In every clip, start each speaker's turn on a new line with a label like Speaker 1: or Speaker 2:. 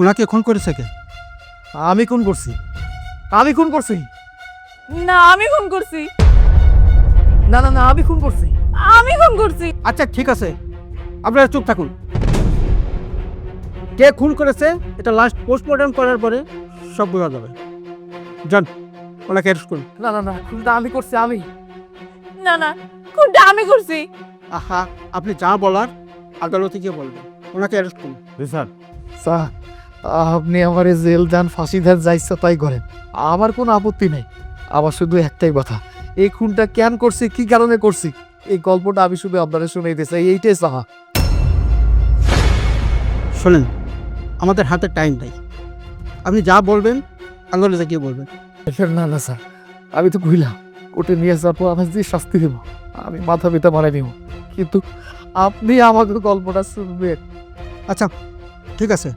Speaker 1: ওনাকে খুন করেছে কে?
Speaker 2: আমি খুন করছি, আমি খুন করছি।
Speaker 3: না আমি খুন করছি,
Speaker 2: না না না, আমি খুন করছি।
Speaker 3: আমি খুন করছি।
Speaker 1: আচ্ছা ঠিক আছে, আপনারা চুপ থাকুন। কে খুন করেছে এটা লাস্ট পোস্টমর্টম করার পরে সব বোঝা যাবে। যান, ওনাকে অ্যারেস্ট করুন।
Speaker 2: না না না, খুনটা আমি করছি, আমি।
Speaker 3: না না, খুনটা আমি করছি।
Speaker 1: আহা, আপনি যা বলার আদালতে গিয়ে বলবেন। ওনাকে অ্যারেস্ট করুন।
Speaker 2: স্যার, স্যার, আপনি আমার জেল যান, ফাঁসি দেন, যা ইচ্ছা তাই করেন, আমার কোনো আপত্তি নেই। আমার শুধু একটাই কথা, এই খুনটা কেন করছি, কি কারণে করছি, এই গল্পটা আমি শুধু আপনারা শুনাইতে চাই, এইটাই চাহা।
Speaker 1: শোনেন, আমাদের হাতে টাইম নাই, আপনি যা বলবেন আদালতে গিয়ে বলবেন।
Speaker 2: না না স্যার, আমি তো কইলাম কোর্টে নিয়ে যাবো, আমার যে শাস্তি দেবো আমি মাথা পিতা মারাই দিব, কিন্তু আপনি আমাকে গল্পটা শুনবেন।
Speaker 1: আচ্ছা ঠিক আছে,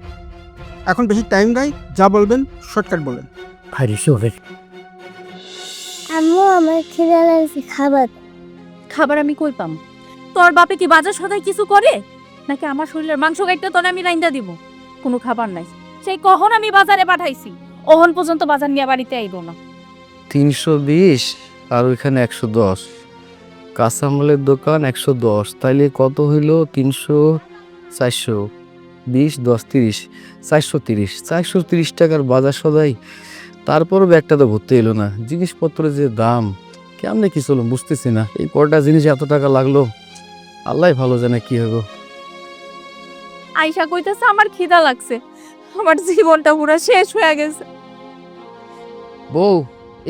Speaker 1: এখন বেশি টাইম নাই, যা বলবেন শর্টকাট বলেন।
Speaker 2: ভাই শোনেন,
Speaker 4: আম্মু আমার খিদে লাগছে, খাবার।
Speaker 3: খাবার আমি কই পাম? তোর বাপে কি বাজার সদাই কিছু করে নাকি আমার শরীরের মাংস কাটতে তোরে আমি রাইন্দা দিব? কোনো খাবার নাই। সেই কখন আমি বাজারে পাঠাইছি, ওহন পর্যন্ত বাজার নিয়ে বাড়িতে আইব না।
Speaker 5: 320 আর ওইখানে 110, কাঁচামালের দোকান 110, তাইলে কত হইল? 300, 420, 10, 30, 430 টাকার বাজার সদাই। তারপরও ব্যাগটা তো ভর্তি এলো না। জিনিসপত্রের যে দাম, কেমনে কি চলো বুঝতেছি না। এই কটা জিনিস এত টাকা লাগলো, আল্লাহ ভালো জানে কি হইব।
Speaker 3: আইসা কইতেছে আমার খিদা লাগছে, আমার জীবনটা পুরো শেষ হয়ে গেছে।
Speaker 5: বউ,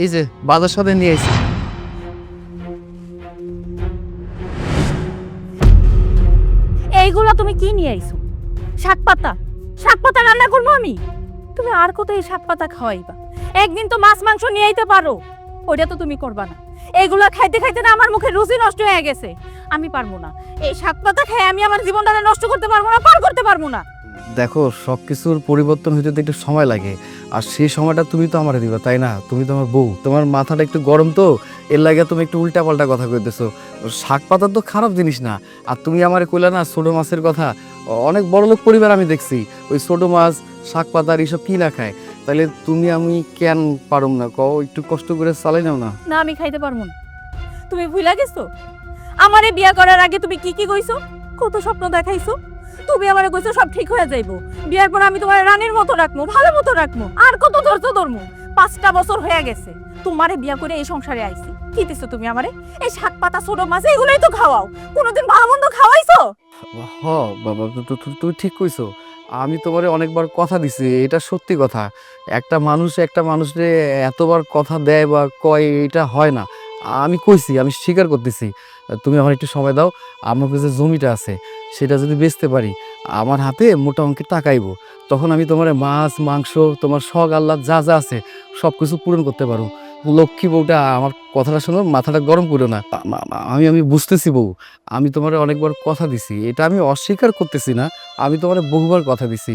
Speaker 5: এই যে বাজার সদাই নিয়ে আইছি।
Speaker 3: এইগুলা তুমি কি নিয়ে আইছো? শাক পাতা? শাক পাতা রান্না করবো আমি? তুমি আর কত এই শাক পাতা খাওয়াইবা? একদিন তো মাছ মাংস নিয়ে আইতে পারো, ওইটা তো তুমি করবা না। এইগুলা খাইতে খাইতে না আমার মুখে রুচি নষ্ট হয়ে গেছে। আমি পারবো না, এই শাক পাতা খেয়ে আমি আমার জীবনটা নষ্ট করতে পারবো না, পার করতে পারবো না।
Speaker 5: দেখো, সব কিছুর পরিবর্তন হইতে তো একটু সময় লাগে, আর সেই সময়টা তুমি তো আমারে দিবা, তাই না? তুমি তো আমার বউ, তোমার মাথাটা একটু গরম, তো এর লাগে তুমি একটু উল্টা পাল্টা কথা কইতেছো। শাক পাতা তো খারাপ জিনিস না। আর তুমি আমারে কইলা না ছোট মাছের কথা, অনেক বড় লোক পরিবার আমি দেখছি, ওই ছোট মাছ শাক পাতা আর এইসব কি না খায়। তাহলে তুমি আমি কেন পারুম না কও? একটু কষ্ট করে চালাই নাও না।
Speaker 3: না আমি খাইতে পারবো না। তুমি ভুলা গেছো আমারে বিয়া করার আগে তুমি কি কি কইছো, কত স্বপ্ন দেখাইছো। তুমি আমারে কইছো সব ঠিক হয়ে যাইবো, বিয়ার পর আমি তোমার রানীর মতো রাখবো, ভালো মতো রাখবো। আর কত ধৈর্য ধরমু? 5টা বছর হয়ে গেছে তোমারে বিয়া করে এই সংসারে আইছি। কি দিছো তুমি আমারে? এই শাক পাতা ছোট মাছ এগুলোই তো খাওয়াও, কোনোদিন ভালো মন্দ খাওয়াইছো?
Speaker 5: হ বাবা, তুই ঠিক কইছো। আমি তোমারে অনেকবার কথা দিছি, এটা সত্যি কথা। একটা মানুষে এতবার কথা দেয় বা কয়, এটা হয় না। আমি কইছি, আমি স্বীকার করতেছি। তুমি আমার একটু সময় দাও। আমার কাছে যে জমিটা আছে সেটা যদি বেচতে পারি, আমার হাতে মোটা অঙ্কের টাকা আইবো। তখন আমি তোমার মাছ মাংস, তোমার শখ আহ্লাদ যা যা আছে সব কিছু পূরণ করতে পারো। লক্ষ্মী বউটা, আমার কথাটা শোনো, মাথাটা গরম করো না। আমি বুঝতেছি বউ, আমি তোমার অনেকবার কথা দিছি, এটা আমি অস্বীকার করতেছি না। আমি তোমার বহুবার কথা দিছি,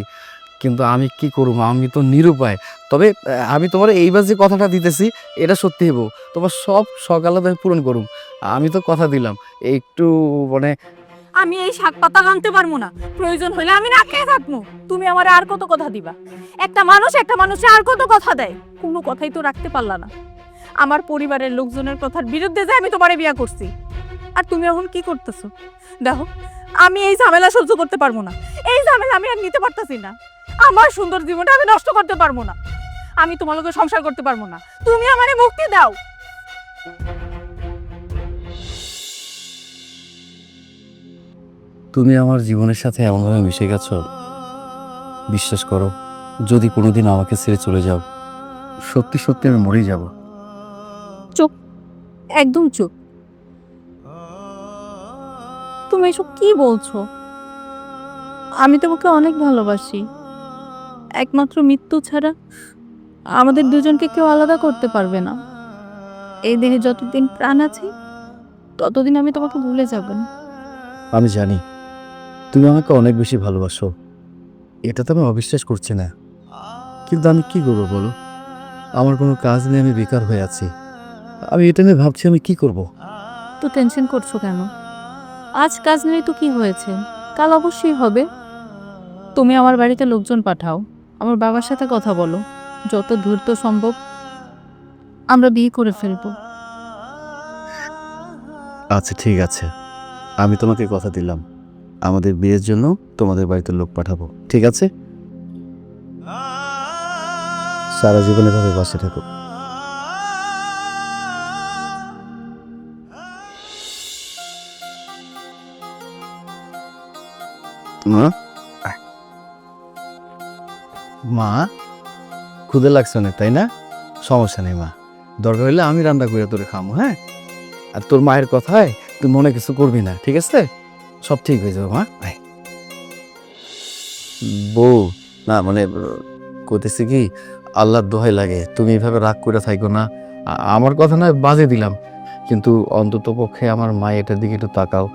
Speaker 5: কিন্তু আমি কি করব, আমি তো নিরুপায়। তবে আমি তোমার এইবার যে কথাটা দিতেছি এটা সত্যি হবো, তোমার সব শখ আলাদা পূরণ করুম। আমি তো কথা দিলাম, একটু মানে
Speaker 3: আমি এই শাক পাতা আনতে পারবো না, প্রয়োজন হলে আমি না খেয়ে থাকবো। তুমি আমারে আর কত কথা দিবা? একটা মানুষে আর কত কথা দেয়, কোনো কথাই তো রাখতে পারলা না। আমার পরিবারের লোকজনের কথার বিরুদ্ধে যে আমি তোমারে বিয়া করছি, আর তুমি এখন কি করতেছো? দেখো, আমি এই ঝামেলা সহ্য করতে পারবো না। এই ঝামেলা আমি আর নিতে পারতাছি না। আমার সুন্দর জীবনটা আমি নষ্ট করতে পারবো না। আমি তোমার লগে সংসার করতে পারবো না। তুমি আমারে মুক্তি দাও।
Speaker 5: তুমি আমার জীবনের সাথে এমনভাবে মিশে গেছো, বিশ্বাস করো, যদি কোনোদিন আমাকে ছেড়ে চলে যাও, সত্যি সত্যি আমি মরেই যাব।
Speaker 3: চুপ, একদম চুপ। তুমি এসব কি বলছো? আমি তোমাকে অনেক ভালোবাসি। একমাত্র মৃত্যু ছাড়া আমাদের দুজনকে কেউ আলাদা করতে পারবে না। এই দেহে যতদিন প্রাণ আছে ততদিন আমি তোমাকে ভুলে যাব না।
Speaker 5: আমি জানি তুমি আমাকে অনেক বেশি ভালোবাসো, এটা তো আমি অবিশ্বাস করছি না, কিন্তু আমি কি করবো বলো? আমার কোনো কাজ নেই, আমি বেকার হয়ে আছি। আমি এটা নিয়ে ভাবছি আমি কি করব।
Speaker 3: তো টেনশন করছো কেন? আজ কাজ নেই তো কি হয়েছে, কাল অবশ্যই হবে। তুমি আমার বাড়িতে লোকজন পাঠাও, আমার বাবার সাথে কথা বলো, যত দ্রুত সম্ভব আমরা বিয়ে করে ফেলবো।
Speaker 6: আচ্ছা ঠিক আছে, আমি তোমাকে কথা দিলাম আমাদের বিয়ের জন্য তোমাদের বাড়িতে লোক পাঠাবো, ঠিক আছে? সারা জীবন এভাবে বাসে থাকো। মা, মা ক্ষুদে লাগছে না তাই না? সমস্যা নেই মা, দরকার হলে আমি রান্না করে তোরে খামো, হ্যাঁ? আর তোর মায়ের কথায় তুই মনে কিছু করবি না, ঠিক আছে? সব ঠিক হয়ে যাবে মা, আয়। বউ, না মানে কইতেছি কি, আল্লাহর দোহাই লাগে তুমি এইভাবে রাগ করে থাইকো না। আমার কথা নয় বাজে দিলাম, কিন্তু অন্তত পক্ষে আমার মা এটার দিকে একটু তাকাও,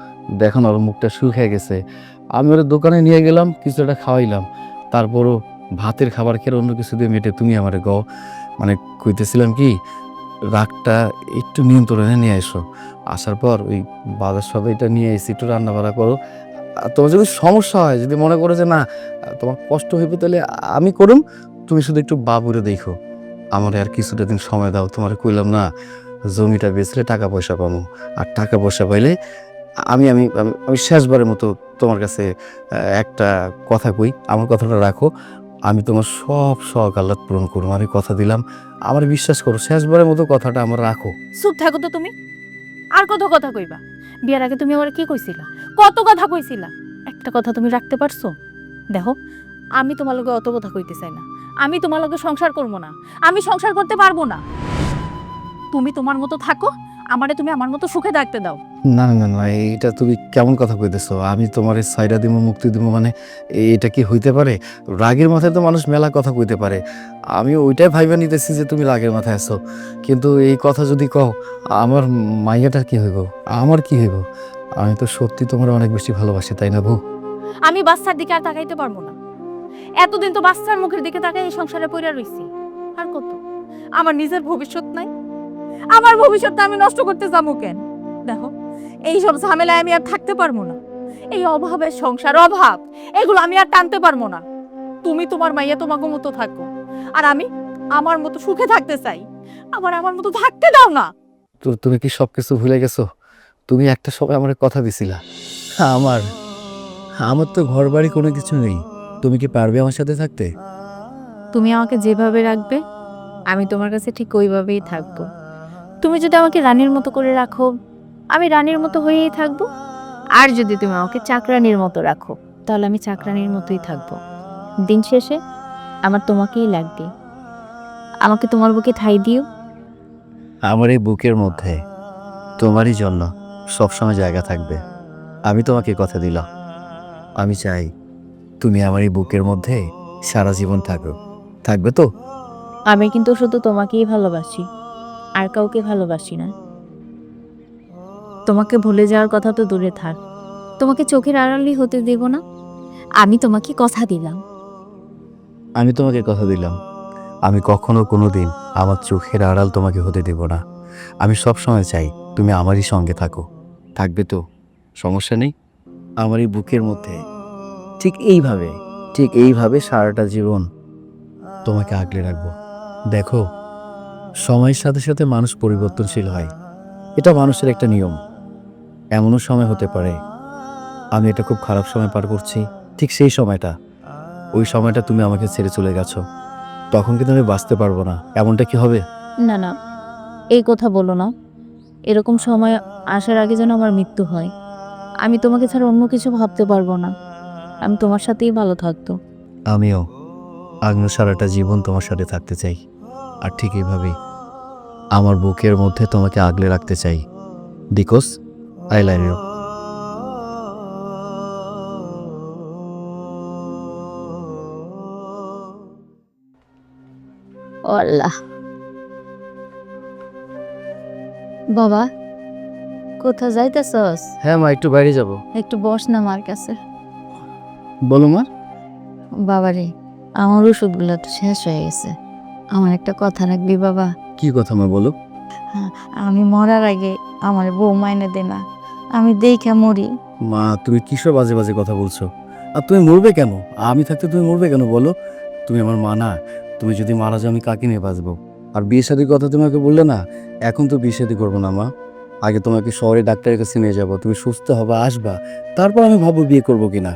Speaker 6: দেখো না ওর মুখটা শুকিয়ে গেছে। আমি ওর দোকানে নিয়ে গেলাম, কিছু একটা খাওয়াইলাম, তারপরও ভাতের খাবার খেয়ে অন্য কিছু দিয়ে মেটে তুমি আমার গাও। মানে কইতেছিলাম কি, রাগটা একটু নিয়ন্ত্রণে নিয়ে এসো। আসার পর ওই বাজার সবাইটা নিয়ে এসে একটু রান্না বান্না করো। আর তোমার যদি সমস্যা হয়, যদি মনে করো যে না তোমার কষ্ট হইবে, তাহলে আমি করুম, তুমি শুধু একটু বাবুরে দেখো। আমার আর কিছুটা দিন সময় দাও, তোমার কইলাম না জমিটা বেচলে টাকা পয়সা পাবো, আর টাকা পয়সা পাইলে আমি আমি আমি আমি শেষবারের মতো তোমার কাছে একটা কথা কই, আমার কথাটা রাখো। আমি তোমার সব শখ আহ্লাদ পূরণ করবো, আমি কথা দিলাম, আমার বিশ্বাস করো, শেষবারের মতো কথাটা আমার রাখো।
Speaker 3: চুপ থাকো তো তুমি, আর কত কথা কইবা? বিয়ার আগে তুমি আমার কি কইছিলা, কত কথা কইছিলা, একটা কথা তুমি রাখতে পারছো? দেখো, আমি তোমার লগে অত কথা কইতে চাই না, আমি তোমার লগে সংসার করবো না, আমি সংসার করতে পারবো না। তুমি তোমার মতো থাকো, আমারে তুমি আমার মতো সুখে থাকতে দাও।
Speaker 6: না না না, এটা তুমি কেমন কথা কইতেছো? আমি তোমার সাইডা দিব, মুক্তি দিব, মানে এটা কি হইতে পারে? রাগের মাথায় তো মানুষ মেলা কথা কইতে পারে, আমি ওইটাই ভাইবা নিতেছি যে তুমি রাগের মাথায় আছো। কিন্তু এই কথা যদি কও, আমার মাইয়াটার কি হইব, আমার কি হইব? আমি তো সত্যি তোমার অনেক বেশি ভালোবাসি, তাই না বউ?
Speaker 3: আমি বাচ্চার দিকে আর তাকাইতে পারবো না। এতদিন তো বাচ্চার মুখের দিকে তাকাই এই সংসারে পড়ে রইছি, আর কত? আমার নিজের ভবিষ্যৎ নাই, আমার ভবিষ্যৎটা আমি নষ্ট করতে যাবো কেন? দেখো, এই সব ঝামেলায় আমি আর থাকতে পারবো না। এই অভাবের সংসার, অভাব, এগুলো আমি আর টানতে পারবো না। তুমি তোমার মাইয়া তোমাকে মতো থাকো, আর আমি আমার মতো সুখে থাকতে চাই। আমার মতো থাকতে দাও না।
Speaker 6: তো তুমি কি সবকিছু ভুলে গেছো? তুমি একটা সময় আমার কথা দিছিলা, আমার আমার তো ঘর বাড়ি কোনো কিছু নেই, তুমি কি পারবে আমার সাথে থাকতে?
Speaker 3: তুমি আমাকে যেভাবে রাখবে আমি তোমার কাছে ঠিক ওইভাবেই থাকবো। তুমি যদি আমাকে রানীর মতো করে রাখো, আমি রানীর মতো হয়েই থাকবো। আর যদি তুমি আমাকে চাকরানির মতো রাখো, তাহলে আমি চাকরানির মতোই থাকবো। দিন শেষে আমার তোমাকেই লাগবে। আমাকে তোমার বুকে ঠাঁই দিও।
Speaker 6: আমার এই বুকের মধ্যে তোমারই জন্য সবসময় জায়গা থাকবে, আমি তোমাকে কথা দিলাম। আমি চাই তুমি আমার এই বুকের মধ্যে সারা জীবন থাকো, থাকবে তো?
Speaker 3: আমি কিন্তু শুধু তোমাকেই ভালোবাসি, আর কাউকে ভালোবাসি না। তোমাকে ভুলে যাওয়ার কথা তো দূরে থাক, তোমাকে চোখের আড়ালই হতে দেব না। আমি তোমাকে কথা দিলাম।
Speaker 6: আমি তোমাকে কথা দিলাম, আমি কখনো কোনো দিন আমার চোখের আড়াল তোমাকে হতে দেব না। আমি সব সময় চাই তুমি আমারই সঙ্গে থাকো, থাকবে তো? সমস্যা নেই। আমার এই বুকের মধ্যে ঠিক এইভাবে সারাটা জীবন তোমাকে আগলে রাখবো। দেখো, সময়ের সাথে সাথে মানুষ পরিবর্তনশীল হয়, এটা মানুষের একটা নিয়ম। এমনও সময় হতে পারে আমি এটা খুব খারাপ সময় পার করছি, ঠিক সেই সময়টা, ওই সময়টা তুমি আমাকে ছেড়ে চলে গেছো, তখন কিন্তু আমি বাঁচতে পারবো না। এমনটা কি হবে?
Speaker 3: না না, এই কথা বলো না। এরকম সময় আসার আগে যেন আমার মৃত্যু হয়। আমি তোমাকে ছাড়া অন্য কিছু ভাবতে পারবো না। আমি তোমার সাথেই ভালো থাকতো।
Speaker 6: আমিও সারাটা জীবন তোমার সাথে থাকতে চাই, আর ঠিক এইভাবেই আমার বুকের মধ্যে তোমাকে আগলে রাখতে চাই। Because I love you.
Speaker 4: আল্লাহ। বাবা, কোথা যাইতেছস?
Speaker 6: হ্যাঁ মা, একটু বাইরে যাব।
Speaker 4: একটু বস না মার কাছে।
Speaker 6: বলো মা।
Speaker 4: বাবারে, আমার ওষুধগুলো তো শেষ হয়ে গেছে, আমার একটা কথা রাখবি বাবা?
Speaker 6: কি কথা মা, বলো।
Speaker 4: আমি মরার আগে আমার বউ মাইনে দে না, আমি দেখা মরি।
Speaker 6: মা, তুমি কিসব বাজে বাজে কথা বলছো? আর তুমি মরবে কেন? আমি থাকতে তুমি মরবে কেন বলো? তুমি আমার মা না, তুমি যদি মারা যাও আমি কাকে নিয়ে বাঁচবো? আর বিয়ে শাদির কথা তোমাকে বললে না, এখন তো বিয়ে শাদি করবো না মা। আগে তোমাকে শহরে ডাক্তারের কাছে নিয়ে যাবো, তুমি সুস্থ হবে, আসবা, তারপর আমি ভাববো বিয়ে করবো কিনা।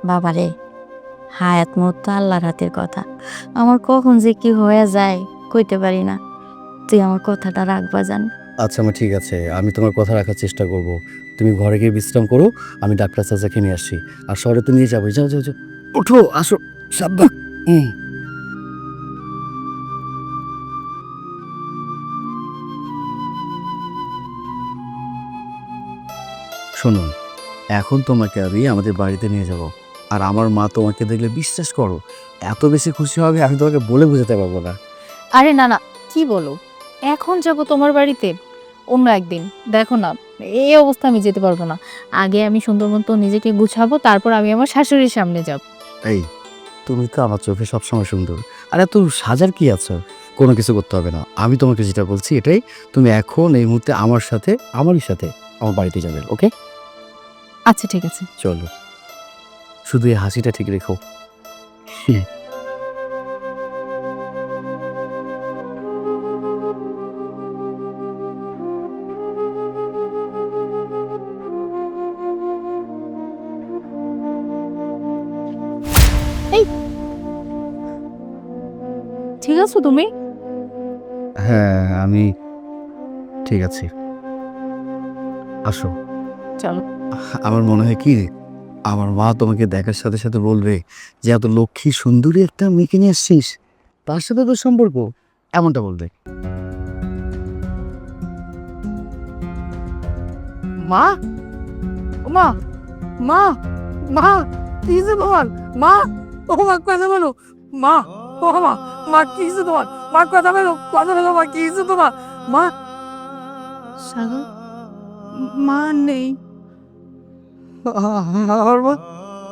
Speaker 4: বাবারে, হায়াত মত তো আল্লাহর হাতের কথা। আমার কখন যে কি হয়ে যায় কইতে পারি না। তুই আমার কথাটা রাখবা জান।
Speaker 6: আচ্ছা মা, ঠিক আছে, আমি তোমার কথা রাখার চেষ্টা করব। তুমি ঘরে গিয়ে বিশ্রাম করো, আমি ডাক্তার চাচাকে নিয়ে আসছি। আর শহরে তো নিয়ে যাবো, যাও যাও যাও, ওঠো, আসো, সাবধান। শুনুন, এখন তোমাকে আমি আমাদের বাড়িতে নিয়ে যাব। আর আমার মা তোমাকে দেখলে বিশ্বাস করো এত বেশি খুশি হবে, আমি তোমাকে বলে বোঝাতে পারবো না।
Speaker 3: আরে না না, কি বলো, এখন যাব তোমার বাড়িতে? অন্য একদিন। দেখো না, এই অবস্থা আমি যেতে পারবো না। আগে আমি সুন্দর মতো নিজেকে গুছাবো, তারপর আমি আমার শাশুড়ির সামনে যাব।
Speaker 6: এই, তুমি তো আমার চোখে সবসময় সুন্দর, আর এত সাজার কি আছে? কোনো কিছু করতে হবে না, আমি তোমাকে যেটা বলছি এটাই। তুমি এখন এই মুহূর্তে আমার সাথে, আমারই সাথে আমার বাড়িতে যাবে, ওকে?
Speaker 3: আচ্ছা ঠিক আছে।
Speaker 6: চলো, শুধু এই হাসিটা ঠিক রেখো।
Speaker 3: ঠিক আছো তুমি?
Speaker 6: হ্যাঁ, আমি ঠিক আছি, আসো।
Speaker 3: চলো।
Speaker 6: আমার মনে হয় কি, আমার মা তোমাকে দেখার সাথে সাথে বলবে যে এত লক্ষ্মী সুন্দরী একটা মেয়েকে নিয়ে আসছিস, তার সাথে তোর সম্পর্ক, এমনটা বলবে।
Speaker 2: মা, ও মা, মা, মা, কি হয়েছে তোমার? মা, ও মা, কথা বলো। মা, ও মা, মা, কি হয়েছে তোমার? মা, কথা বলো, কথা বলো, মা, কি হয়েছে তোমার? মা,
Speaker 3: সাগর, মা নেই।
Speaker 2: আমার মা,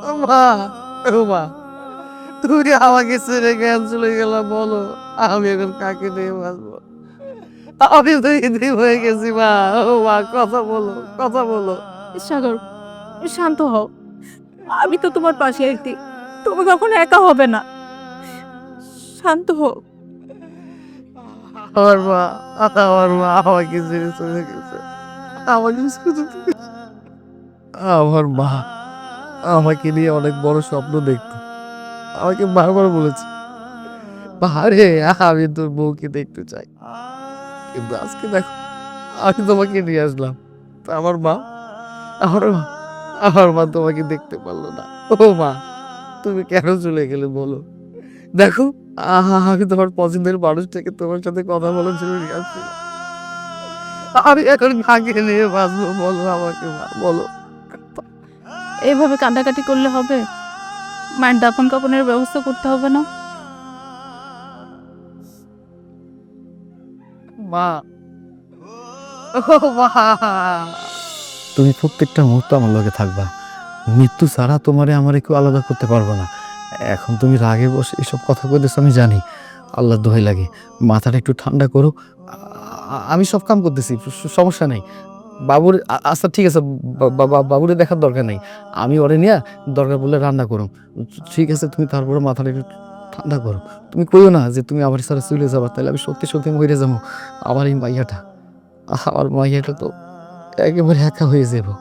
Speaker 2: ও মা, ও মা, তুমি আমাকে ছেড়ে কেন চলে গেলাম বলো? আমি এখন কাকে নিয়ে বাঁচবো? আমি তো এদিক হয়ে গেছি মা। ও মা, কথা বলো, কথা বলো।
Speaker 3: সাগর, শান্ত হও। আমি তো তোমার পাশে আছি, তুমি কখনো একা হবে না। শান্ত হও।
Speaker 2: আমার মা আমাকে ছেড়ে চলে গেছে। আমাকে শুধু আমার মা আমাকে নিয়ে অনেক বড় স্বপ্ন দেখতো, আমাকে বারবার বলেছে, বাহারে আমি তোর বউকে দেখতে চাই। কিন্তু আজকে দেখো, আমি তোমাকে নিয়ে আসলাম, তা আমার মা আমার মা তোমাকে দেখতে পারলো না। ও মা, তুমি কেন চলে গেলে বলো? দেখো, আমি তোমার পছন্দের মানুষটাকে তোমার সাথে কথা বলার জন্য নিয়ে আসছিলাম। আমি এখন কাকে নিয়ে বাঁচবো বলো আমাকে মা, বলো।
Speaker 3: এইভাবে কান্দাকাটি করলে হবে? মায়ের দাফন কাপনের ব্যবস্থা করতে হবে না?
Speaker 2: মা, ও মা,
Speaker 6: তুমি প্রত্যেকটা মুহূর্ত আমার লগে থাকবা, মৃত্যু ছাড়া তোমারে আমারে কেউ আলাদা করতে পারবে না। এখন তুমি রাগে বসে এসব কথা কইতেছো আমি জানি, আল্লাহর দোহাই লাগে, মাথাটা একটু ঠান্ডা করো। আমি সব কাম করতেছি, সমস্যা নেই। বাবুর আচ্ছা ঠিক আছে, বাবুরে দেখার দরকার নেই, আমি ওরে নিয়ে দরকার পড়লে রান্না করো। ঠিক আছে, তুমি তারপরে মাথাটা একটু ঠান্ডা করো। তুমি কইও না যে তুমি আমার সাথে চলে যাবা, তাহলে আমি সত্যি সত্যি মরে যাবো। আমার মাইয়াটা তো একেবারে একা হয়ে যাবো।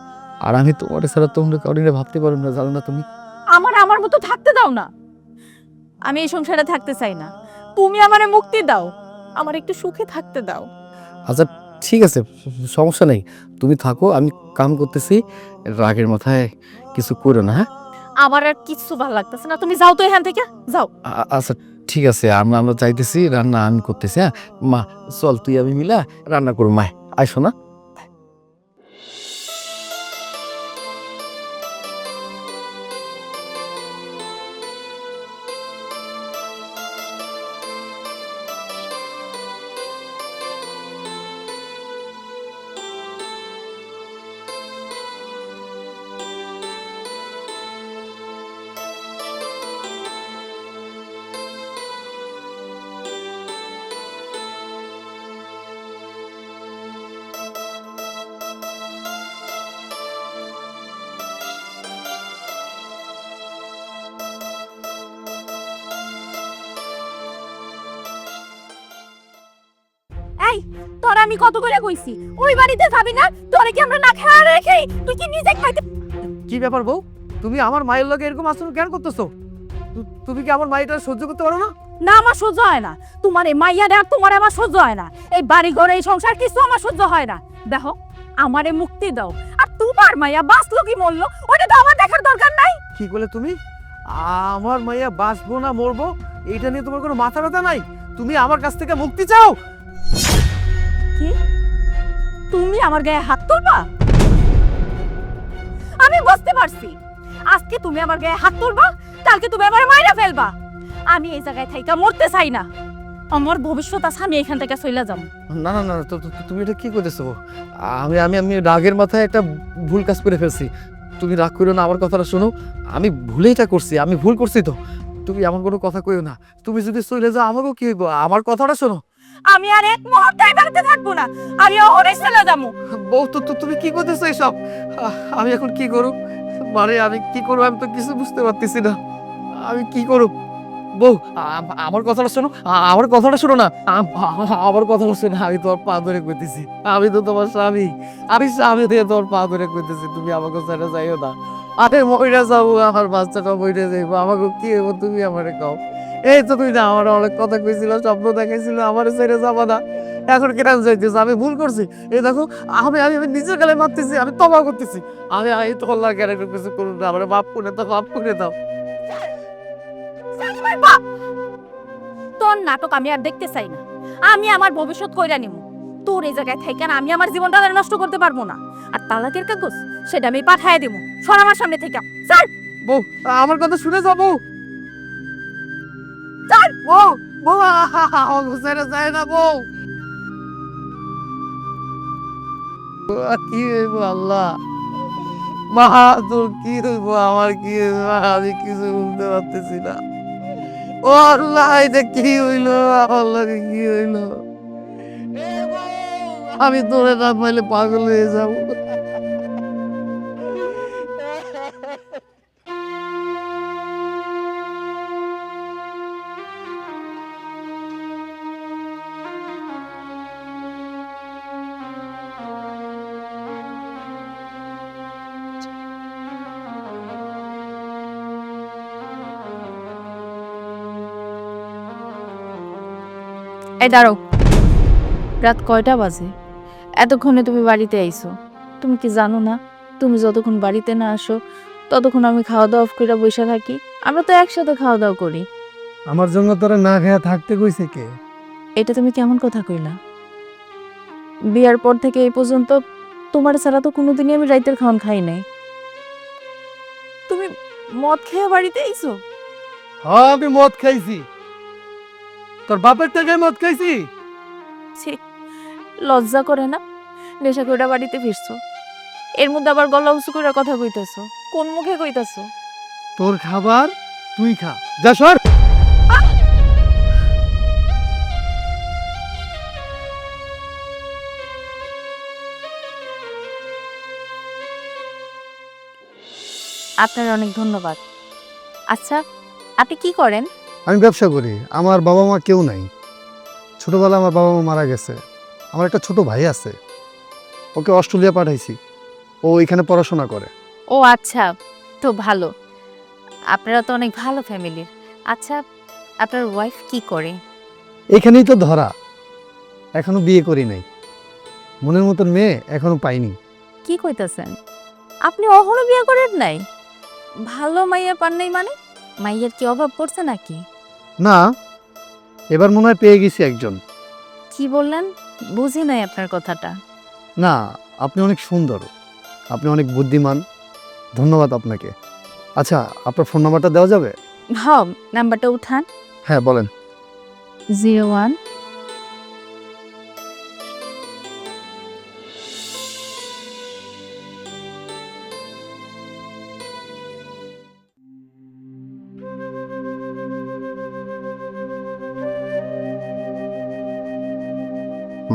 Speaker 6: আর আমি তোমার ছাড়া তোমরা কাউকে ভাবতে পারো না, জানো না তুমি?
Speaker 3: আমার মতো থাকতে দাও না। আমি এই সংসারে থাকতে চাই না। তুমি আমারে মুক্তি দাও, আমার একটু সুখে থাকতে দাও।
Speaker 6: আচ্ছা ঠিক আছে, সমস্যা নেই, তুমি থাকো, আমি কাম করতেছি, রাগের মাথায় কিছু করো না, হ্যাঁ?
Speaker 3: আমার আর কিছু ভালো লাগতেছে না, তুমি যাও তো এখান থেকে, যাও।
Speaker 6: আচ্ছা ঠিক আছে, আমরা আমরা চাইতেছি, রান্না আমি করতেছি, হ্যাঁ? মা, চল তুই আমি মিলা রান্না করো, মায় আইসো না।
Speaker 3: এই তোর আমি কত করে কইছি ওই বাড়িতে যাবি না, তোরে কি আমরা না খেয়ে রেখে তুই কি নিজে খাইতে?
Speaker 2: কি ব্যাপার বউ, তুমি আমার মায়ের লগে এরকম আচরণ কেন করতেছো? তুমি কি আমার মায়েরটা সহ্য করতে পারো না?
Speaker 3: না, আমার সহ্য হয় না। তোমার এই মাইয়া আর তোমার আমার সহ্য হয় না। এই বাড়ি ঘরে এই সংসার কিছু আমার সহ্য হয় না। দেখো আমারে মুক্তি দাও, আর তোমার মাইয়া বাঁচলো কি মরলো ওটা তো আমার দেখার দরকার নাই।
Speaker 2: কি করলে তুমি? আমার মাইয়া বাঁচবো না মরবো এইটা নিয়ে তোমার কোনো মাথা ব্যথা নাই? তুমি আমার কাছ থেকে মুক্তি চাও?
Speaker 3: কি তুমি আমার গায়ে হাত তুলবা? আমি বুঝতে পারছি আজকে তুমি আমার গায়ে হাত তুলবা, কালকে তুমি আমার মাইরা ফেলবা। আমি এই জায়গায় থাইকা মরতে চাই না। আমার ভবিষ্যৎ আছে, আমি এখান থেকে চলে যাব।
Speaker 2: না না না, তুমি এটা কি করতেছো? আমি আমি আমি রাগের মাথায় একটা ভুল কাজ করে ফেলছি। তুমি রাগ করো না, আমার কথাটা শোনো। আমি ভুলেইটা করছি, আমি ভুল করছি তো। তুমি এমন কোনো কথা কইও না। তুমি যদি চলে যাও আমাকেও কি হইব? আমার কথাটা শোনো।
Speaker 3: আমি আর এক মুহূর্ত এই বাড়িতে থাকবো না, আমি ওরে চলে যাবো।
Speaker 2: বউ তো তুমি কি করতেছো এসব? আমি এখন কি করব? মানে আমি কি করব? আমি তো কিছু বুঝতে পারতেছি না। আমি কি করব? বউ আমার কথাটা শোনো, আমার কথাটা শোনো না। আমার কথাটা শোনো, আমি তোমার পা ধরে কইতেছি, আমি তো তোমার স্বামী। আমি স্বামী দিয়ে তোমার পা ধরে কইতেছি, তুমি আমাকে ছেড়ে যাইও না। আরে মইরা যাবো, আমার বাচ্চাটা মইরা যাইবো, আমাকে কি হইব তুমি আমারে কও। এই তো তুই না আমার অনেক কথা কইছিল, স্বপ্ন দেখাইছিল, আমার ছেড়ে যাবা না। এখন কেন যাইতেছ? আমি ভুল করছি। এই দেখো আমি আমি আমি নিজের গালে মারতেছি, আমি তবা করতেছি। আমি তোল্লা কেন কিছু করুন না, আমার মাফ করে দাও, মাফ করে দাও।
Speaker 3: তোর নাটক আমি আর দেখতে চাই না। আমি আমার ভবিষ্যৎ কইরা নিব। তোর এই জায়গায় থাইকা না আমি আমার জীবনটা আর নষ্ট করতে পারবো না। আর তালাকের কাগজ সেটা আমি পাঠায় দেব। সর আমার সামনে থেকে। চল
Speaker 2: বউ আমার কথা শুনে যাও বউ।
Speaker 3: চল।
Speaker 2: বউ বউ আমাকে ছেড়ে যায় না বউ। কি হইব আল্লাহ, মা তোর কি হইব, আমার কি হইব? আমি কিছু বলতে পারতেছি না। ও আল্লাহ, এটা কি হইলো? আমার লাগে কি হইলো? আমি তোরে না পাইলে পাগল হয়ে যাবো।
Speaker 3: এই দাঁড়াও, রাত কয়টা বাজে? এতক্ষণে তুমি বাড়িতে আইছো। তুমি কি জানো না তুমি যতক্ষণ বাড়িতে না আসো ততক্ষণ আমি খাওয়া দাওয়া অফ করে বসে থাকি? আমরা তো একসাথে খাওয়া দাওয়া করি।
Speaker 1: আমার জন্য তোরা না খেয়ে থাকতে কইছে কে?
Speaker 3: এটা তুমি কেমন কথা কইলা? বিয়ার পর থেকে এই পর্যন্ত তোমার ছাড়া তো কোনোদিনই আমি রাইতের খাওয়ান খাই নাই। তুমি মদ খেয়ে বাড়িতে আইছো?
Speaker 1: হ্যাঁ আমি মদ খাইছি। তোর বাপের থেকে মদ খাইছি?
Speaker 3: ছি, লজ্জা করে না? নেশা করে বাড়িতে ফিরছো, এর মধ্যে আবার গলা উঁচু করে কথা কইতেছো। কোন মুখে কইতেছো?
Speaker 1: তোর খাবার তুই খা, যা সর।
Speaker 3: আপনার অনেক ধন্যবাদ। আচ্ছা, আপনি কি করেন?
Speaker 1: আমি ব্যবসা করি। আমার বাবা মা কেউ নাই। ছোটবেলায় আমার বাবা মা মারা গেছে। আমার একটা ছোট ভাই আছে, ওকে অস্ট্রেলিয়া পাঠাইছি, ও এখানে পড়াশোনা করে।
Speaker 3: ও আচ্ছা, তো ভালো। আপনারা তো অনেক ভালো ফ্যামিলির। আচ্ছা, আপনার ওয়াইফ কি করে?
Speaker 1: এখানেই তো ধরা, এখনো বিয়ে করি নাই। মনের মতন মেয়ে এখনো পাইনি।
Speaker 3: কি কইতাছেন? আপনি অহনো বিয়ে করেন নাই? ভালো মাইয়া পান নাই মানে? মাইয়ার কি অভাব পড়ছে নাকি?
Speaker 1: না, এবার মনে হয় পেয়ে গেছি একজন।
Speaker 3: কি বললেন? বুঝি নাই আপনার কথাটা।
Speaker 1: না, আপনি অনেক সুন্দর, আপনি অনেক বুদ্ধিমান। ধন্যবাদ আপনাকে। আচ্ছা, আপনার ফোন নাম্বারটা দেওয়া যাবে?
Speaker 3: হ্যাঁ, নাম্বারটা উঠান।
Speaker 1: হ্যাঁ বলেন।
Speaker 3: 01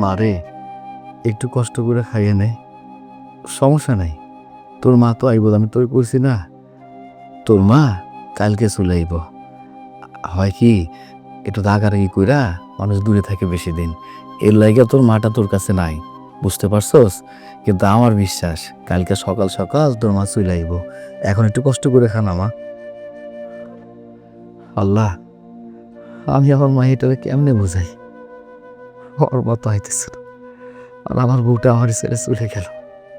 Speaker 6: মারে একটু কষ্ট করে খাইয়ে নে, সমস্যা নাই। তোর মা তো আইব, আমি তোর করছি না। তোর মা কালকে চলে আইব। হয় কি, একটু রাগারাগি কইরা মানুষ দূরে থাকে বেশি দিন, এর লাইগা তোর মাটা তোর কাছে নাই, বুঝতে পারছস? কিন্তু আমার বিশ্বাস কালকে সকাল সকাল তোর মা চলে আইব। এখন একটু কষ্ট করে খানা মা। আল্লাহ, আমি আমার মাইটারে কেমনে বুঝাই? ওর মতো আইতেছে না। আর আমার বউটা আমার ছেড়ে চলে গেল।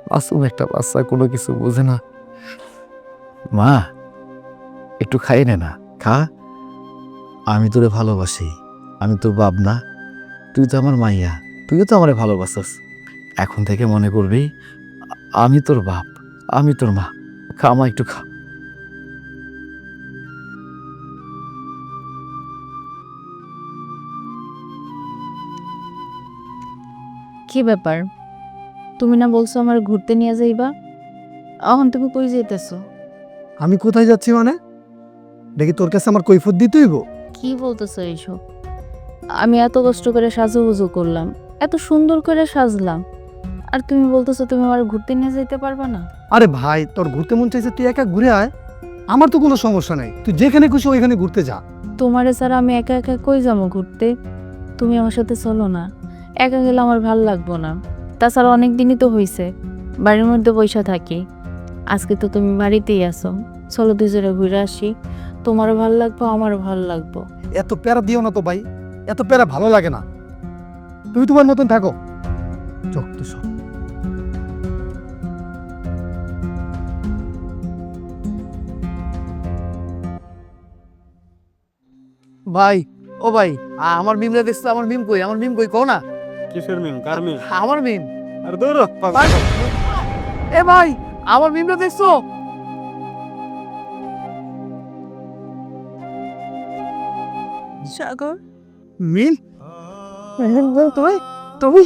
Speaker 6: মাসুম একটা বাচ্চা, কোনো কিছু বোঝে না। মা, একটু খাই নে না, খা। আমি তোরে ভালোবাসি, আমি তোর বাপ না? তুই তো আমার মাইয়া, তুইও তো আমারে ভালোবাসস। এখন থেকে মনে করবি আমি তোর বাপ, আমি তোর মা। খা মা, একটু খা।
Speaker 4: কি ব্যাপার? তুমি না বলছো আমার ঘুরতে নিয়ে যাইবা? এখন তুমি কই যাইতেছো?
Speaker 1: আমি কোথায় যাচ্ছি মানে? দেখি তোর কাছে আমার কৈফত দিতে হইব?
Speaker 4: কি বলতেছো এইসব? আমি এত কষ্ট করে সাজুগুজু করলাম, এত সুন্দর করে সাজলাম, আর তুমি বলতেছো তুমি আমার ঘুরতে নিয়ে যাইতে পারবা না?
Speaker 1: আরে ভাই, তোর ঘুরতে মন চাইছে তুই একা ঘুরে আয়, আমার তো কোনো সমস্যা নাই। তুই যেখানে খুশি ওইখানে ঘুরতে যা।
Speaker 4: তোমারে ছাড়া আমি একা একা কই যাবো ঘুরতে? তুমি আমার সাথে চলো না, একা গেলে আমার ভাল লাগবো না। তাছাড়া অনেক দিনই তো হইছে বাড়ির মধ্যে পয়সা থাকি, আজকে তো তুমি বাড়িতেই আছো, চলো দুজনে ঘুরে আসি, তোমারও ভাল লাগবো আমারও ভাল লাগবো।
Speaker 1: এত প্যারা দিও না তো ভাই, এত প্যারা ভালো লাগে না। তুমি তোমার মতন থাকো। চোখ তো সব।
Speaker 5: ভাই, ও ভাই, আমার মিমরে দেখছো? আমার মিম কই? আমার মিম কই, কও না।
Speaker 7: কিসের মিম? কার মিম?
Speaker 5: আমার মিম।
Speaker 7: আর দূর হ, পাগল।
Speaker 5: ভাই, এ ভাই, আমার মিমরে দেখছো?
Speaker 3: সাগর,
Speaker 1: মিল?
Speaker 5: তুমি তুমি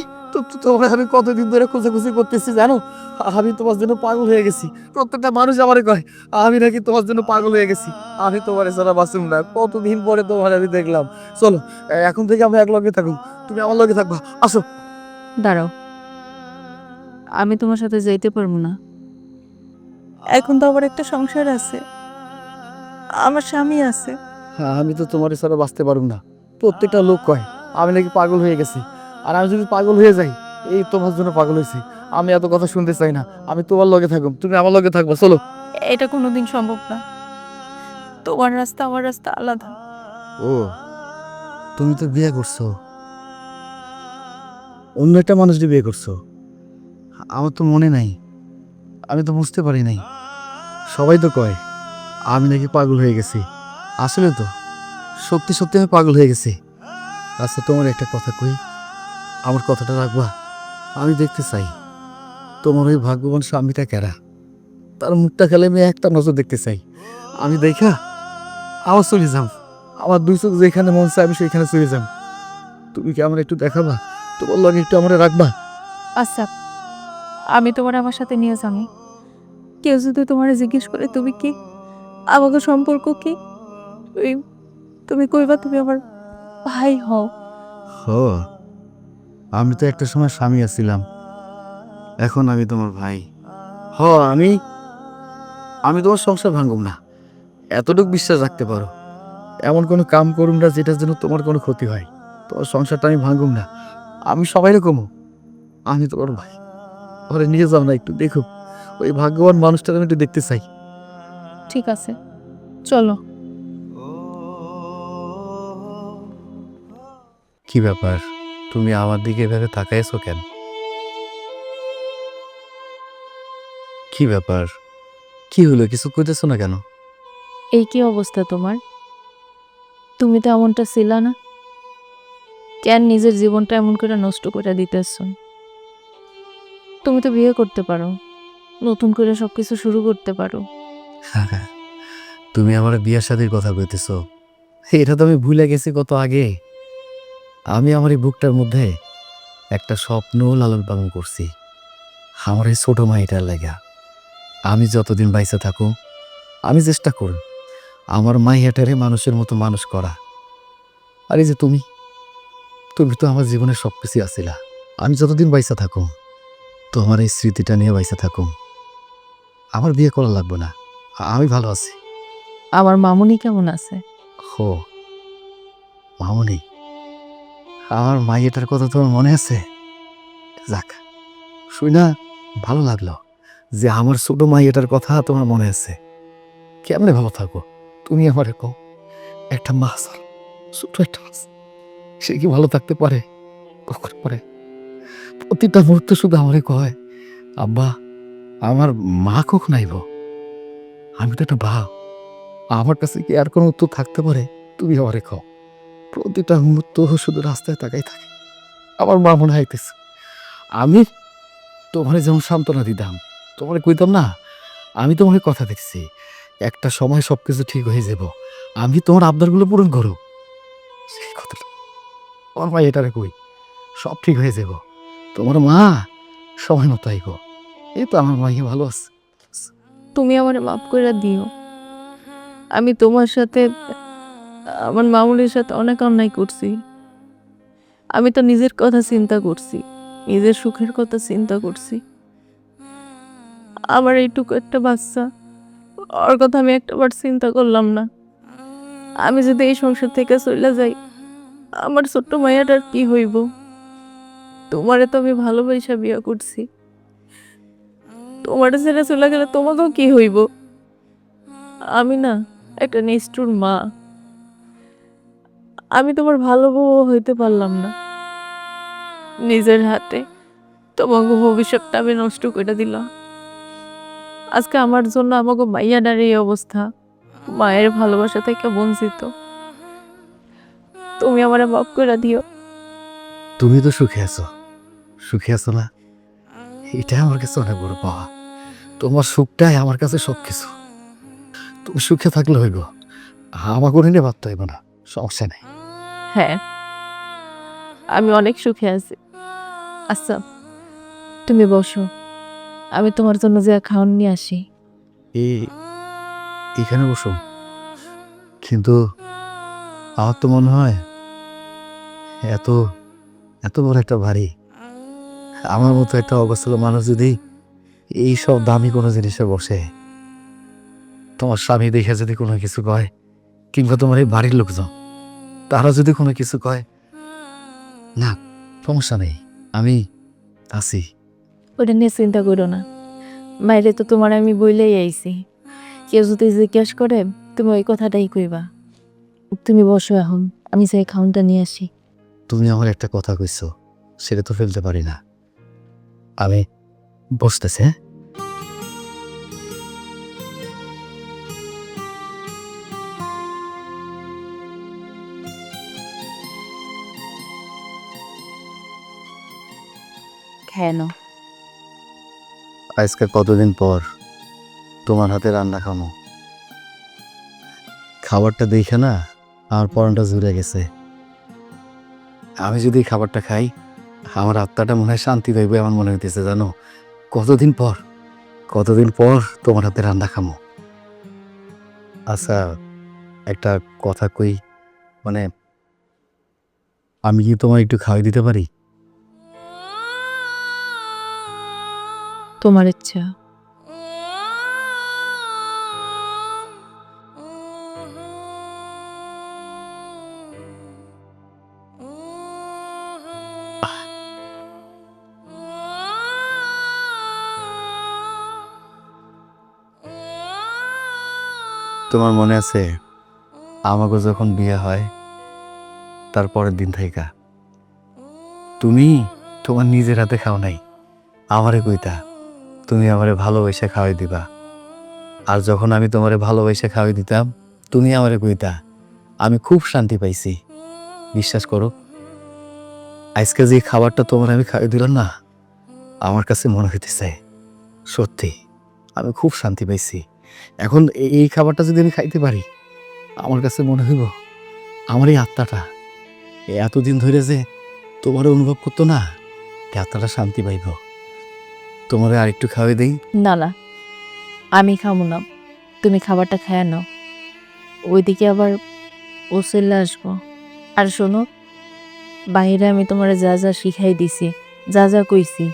Speaker 5: তোমার আমি কতদিন ধরে খোঁজাখুঁজি করতেছি জানো? আমি তোমার জন্য পাগল হয়ে গেছি। প্রত্যেকটা মানুষ আমারে কয় আমি নাকি তোমার জন্য পাগল হয়ে গেছি। আমি তোমার ছাড়া বাঁচুম না। কতদিন পরে তোমার আমি দেখলাম। চলো, এখন থেকে আমরা এক লগে থাকুন, তুমি আমার লগে থাকবা। আসো।
Speaker 4: দাঁড়াও, আমি তোমার সাথে যাইতে পারবো না।
Speaker 3: এখন তো আমার একটা সংসার আছে, আমার স্বামী আছে।
Speaker 5: আমি তো তোমার ছাড়া বাঁচতে পারবো না। প্রত্যেকটা লোক কয় আমি নাকি পাগল হয়ে গেছি। আর আমি যদি পাগল হয়ে যাই, এই তোমার জন্য পাগল হয়েছি। আমি এত কথা শুনতে চাই না। আমি তোমার লগে থাকুম, তুমি আমার লগে থাকবা। চলো।
Speaker 3: এটা কোনোদিন সম্ভব না, তোমার রাস্তা আমার রাস্তা আলাদা।
Speaker 6: ও, তুমি তো বিয়ে করছো, অন্য একটা মানুষকে বিয়ে করছো। আমার তো মনে নাই, আমি তো বুঝতে পারি নাই। সবাই তো কয় আমি নাকি পাগল হয়ে গেছি। আসলে তো সত্যি সত্যি আমি পাগল হয়ে গেছি। আচ্ছা, তোমার একটা কথা কই, আমার কথাটা রাখবা? আমি দেখতে চাই তোমার ওই ভাগ্যবান স্বামীটা কেরা, তার মুখটা খেলে আমি একটা নজর দেখতে চাই। আমি দেখা আবার চলে যাম। আমার দুই চোখ যেখানে মন চাই আমি সেইখানে চলে যাম। তুমি কি আমার একটু দেখাবা? তোমার লগে একটু আমার রাখবা?
Speaker 3: আচ্ছা, আমি তোমার আমার সাথে নিয়ে যাবো। কেউ যদি তোমার জিজ্ঞেস করে তুমি কি, আমাকে সম্পর্ক কি, তুমি তুমি কইবা তুমি আমার ভাই হও।
Speaker 6: ও, আমি তো একটা সময় স্বামী আছিলাম, এখন আমি তোমার ভাই। হ, আমি তোমার সংসার ভাঙুম না, এতটুকু বিশ্বাস রাখতে পারো। এমন কোনো কাম করুম না যেটার জন্য তোমার কোনো ক্ষতি হয়। তোমার সংসারটা আমি ভাঙুম না। আমি সবাই রকমও, আমি তোমার ভাই। ওরে নিয়ে যাও না, একটু দেখো ওই ভাগ্যবান মানুষটা আমি একটু দেখতে চাই।
Speaker 3: ঠিক আছে, চলো।
Speaker 6: কি ব্যাপার, তুমি আমার দিকে এভাবে তাকাইছো কেন? কি ব্যাপার, কি হলো, কিছু কইতেছো না কেন?
Speaker 4: এই কি অবস্থা তোমার? তুমি তো এমনটা ছিল না, কেন নিজের জীবনটা এমন করে নষ্ট করে দিতেছ? তুমি তো বিয়ে করতে পারো, নতুন করে সবকিছু শুরু করতে পারো।
Speaker 6: তুমি আমার বিয়ের শাদীর কথা কইতেছো, এটা তো আমি ভুলে গেছি কত আগে। আমি আমার এই বুকটার মধ্যে একটা স্বপ্ন লালন পালন করছি, আমার এই ছোট মাইটার লাগা। আমি যতদিন বাইসে থাকো আমি চেষ্টা করব আমার মাইয়াটারে মানুষের মতো মানুষ করা। আর এই যে তুমি তুমি তো আমার জীবনের সব কিছু আসিলা। আমি যতদিন বাইসা থাকো তোমার এই স্মৃতিটা নিয়ে বাইসা থাকো। আমার বিয়ে করা লাগবে না, আমি ভালো আছি।
Speaker 4: আমার মামুনি কেমন আছে?
Speaker 6: হো, মামনি, আমার মাইয়েটার কথা তোমার মনে আছে? যাক, শুই না ভালো লাগলো যে আমার ছোট মাইয়েটার কথা তোমার মনে আছে। কেমনে ভালো থাকো তুমি আমারে কও? একটা মাছ আর ছোট একটা মাছ, সে কি ভালো থাকতে পারে? কখন পারে? প্রতিটা মুহূর্তে শুধু আমারে কয়, আব্বা আমার মা কখন আইব? আমি তো একটা ভাব, আমার কাছে কি আর কোনো উত্তর থাকতে পারে? তুমি আমারে কও। প্রতিটা মুহূর্ত শুধু রাস্তায় তাকাই থাকে, আমার মা মনে হইতেছে। আমি তোমারে যেমন সান্ত্বনা দিতাম, তোমারে কইতাম না আমি তোমাকে কথা দেখছি, একটা সময় সবকিছু ঠিক হয়ে যাব, আমি তোমার আবদারগুলো পূরণ করো, সেই কথাটা আমার মা এটারে কই, সব ঠিক হয়ে যাব, তোমার মা সময় মতো আইব। এই তো আমার মাইকে ভালো আছে।
Speaker 4: তুমি আমার মাফ করে দিও। আমি তোমার সাথে, আমার মামুনির সাথে অনেক অন্যায় করছি। আমি তো নিজের কথা চিন্তা করছি, নিজের সুখের কথা চিন্তা করছি। আমার এইটুকু একটা বাচ্চা, ওর কথা আমি একটাবার চিন্তা করলাম না। আমি যদি এই সংসার থেকে চলে যাই, আমার ছোট্ট মায়াটার কি হইব? তোমারে তো আমি ভালোবাসা বিয়ে করছি, তোমার ছেড়ে চলে গেলে তোমাকেও কি হইব? আমি না একটা নিষ্ঠুর মা, আমি তোমার ভালো বউ হইতে পারলাম না। নিজের হাতে তোমাকে ভবিষ্যৎটা আমি নষ্ট করে দিলাম। আজকে আমার জন্য আমাকে মাইয়াটার এই অবস্থা, মায়ের ভালোবাসা থেকে বঞ্চিত। তুমি আমার মাফ করে দিও।
Speaker 6: তুমি তো সুখে আছো না? এটাই আমার কাছে অনেক বড় পাওয়া। তোমার সুখটাই আমার কাছে সব কিছু। তুমি সুখে থাকলে হইব, আমার করে নিয়ে ভাবতে হইব না, সমস্যা নেই।
Speaker 4: হ্যাঁ, আমি অনেক সুখে আছি। আচ্ছা, তুমি বসো, আমি তোমার জন্য যে খাওয়ান নিয়ে আসি।
Speaker 6: এখানে বসো, কিন্তু আমার তো মনে হয় এত এত বড় একটা বাড়ি, আমার মতো একটা অবস্থা মানুষ যদি এই সব দামি কোনো জিনিসে বসে, তোমার স্বামী দেখে যদি কোনো কিছু কয়, কিংবা তোমার এই বাড়ির লোকজন তারা যদি কোনো কিছু কয়, না সমস্যা নেই, আমি আছি।
Speaker 4: ওটা নিয়ে চিন্তা করো না, বাইরে তো তোমার আমি বইলেই আইছি। কেউ যদি জিজ্ঞেস করে তুমি ওই কথাটাই কইবা। তুমি বসো এখন, আমি সেই খাওয়ানটা নিয়ে আসি।
Speaker 6: তুমি আমার একটা কথা কইছো, সেটা তো ফেলতে পারি না। আমি বসতেছে।
Speaker 4: কেন?
Speaker 6: আজকে কতদিন পর তোমার হাতে রান্না খামো, খাবারটা দেখে না আমার পরানটা জুড়ে গেছে। আমি যদি এই খাবারটা খাই, আমার আত্মাটা মনে হয় শান্তি পাইবে, আমার মনে হইতেছে জানো, কতদিন পর তোমার হাতে রান্না খামো। আচ্ছা, একটা কথা কই, মানে আমি কি তোমার একটু খাওয়াই দিতে পারি?
Speaker 4: তোমার ইচ্ছা।
Speaker 6: তোমার মনে আছে আমাকে যখন বিয়ে হয় তারপরের দিন থেকে তুমি তোমার নিজের হাতে খাও নাই, আমারে কইতা তুমি আমারে ভালোবেসে খাওয়াই দিবা। আর যখন আমি তোমারে ভালোবেসে খাওয়াই দিতাম, তুমি আমারে কইতা আমি খুব শান্তি পাইছি। বিশ্বাস করো, আজকে যে খাবারটা তোমার আমি খাওয়াই দিলাম না, আমার কাছে মনে হইতেছে সত্যি আমি খুব শান্তি পাইছি। এখন এই খাবারটা যদি আমি খাইতে পারি, আমার কাছে মনে হইব আমার এই আত্মাটা এতদিন ধরে যে তোমার অনুভব করতো না, এই আত্মাটা শান্তি পাইব। তোমারে আরেকটু খাওয়াই দেই।
Speaker 4: না না, আমি খাবো না, তুমি খাবারটা খেয়ে নাও। ওইদিকে আবার ও চলে আসবো। আর শোনো, বাইরে আমি তোমার যা যা শিখাই দিছি, যা যা কইছি,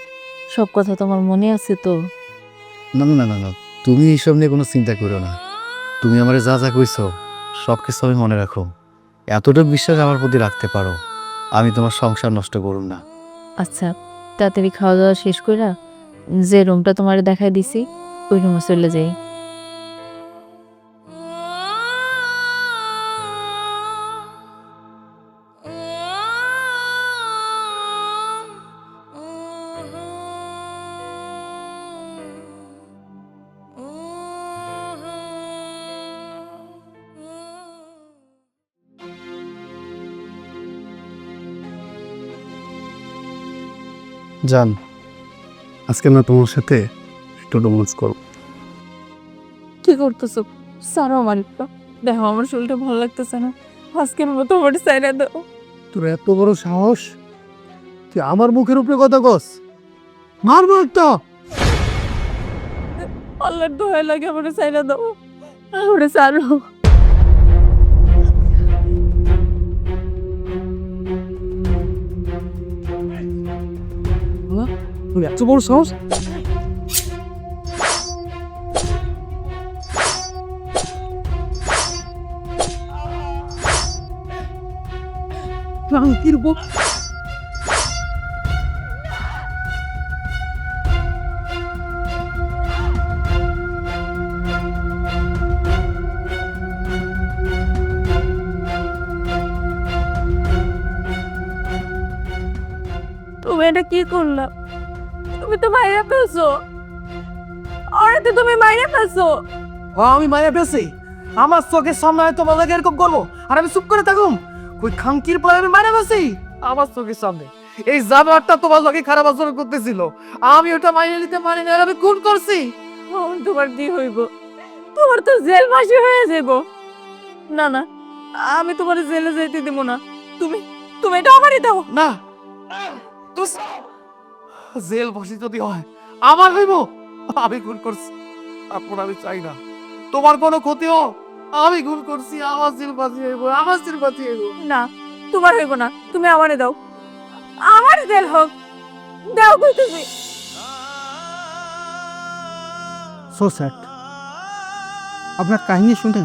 Speaker 4: সব কথা তোমার মনে আছে তো?
Speaker 6: না না না না না, তুমি এইসব নিয়ে কোনো চিন্তা করো না। তুমি আমারে যা যা কইছো সব কিছু আমি মনে রাখো, এতটা বিশ্বাস আমার প্রতি রাখতে পারো। আমি তোমার সংসার নষ্ট করুম না।
Speaker 4: আচ্ছা, তাড়াতাড়ি খাওয়া দাওয়া শেষ কইরা যে রুমটা তোমারে দেখাই দিছি ওই রুমে চলে যাই।
Speaker 1: জান, আজকে না তোমার সাথে একটু রোমান্স করব।
Speaker 3: কি করতেছো? সারো আমার একটু। দেখো আমার শরীরটা ভালো লাগতেছে না, আজকের মতো আমার সাইরা দাও।
Speaker 1: তোর এত বড় সাহস, তুই আমার মুখের উপরে কথা কস? মারবো একটা।
Speaker 3: আল্লাহর দোহাই লাগে আমার সাইরা দাও, আমার সারো।
Speaker 2: তুই এত বড় সাহস? ক্রান্তির বুক
Speaker 3: তুমি এটা কি করলা? তুমি তো মাইরা ফেলছো, আরে তো তুমি মাইরা ফেলছো।
Speaker 2: আমি মায়া পেয়েছি? আমার চোখের সামনে হয়তো তোমার লাগে এরকম করবো আর আমি চুপ করে থাকুম? ওই খাঙ্কির পরে আমি মায়া পেয়েছি আমার চোখের সামনে? এই জানোয়ারটা তোমার লগে খারাপ আচরণ করতেছিল, আমি ওটা মাইনে নিতে পারি না আর আমি খুন করছি।
Speaker 3: আমার তোমার কি হইব? তোমার তো জেল ফাঁসি হয়ে যাব। না না, আমি তোমার জেলে যাইতে দেব না। তুমি তুমি এটা আমারই দাও।
Speaker 2: না, তুই জেল বসি যদি হয় আমার হইব। আমি খুন করছি, তারপর আমি চাই না তোমার কোনো ক্ষতি হোক। আমি খুন করছি, আমার জেল বাঁচি হইব, আমার জেল বাঁচি হইব।
Speaker 3: না, তোমার হইব না, তুমি আমারে দাও। আমার জেল হোক, দাও কইতেছি।
Speaker 8: So sad. আপনার কাহিনী শুনে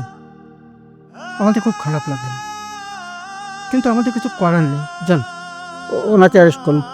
Speaker 8: আমাদের খুব খারাপ লাগে, কিন্তু আমাদের কিছু করার নেই। যান, ওনাকে অ্যারেস্ট করুন।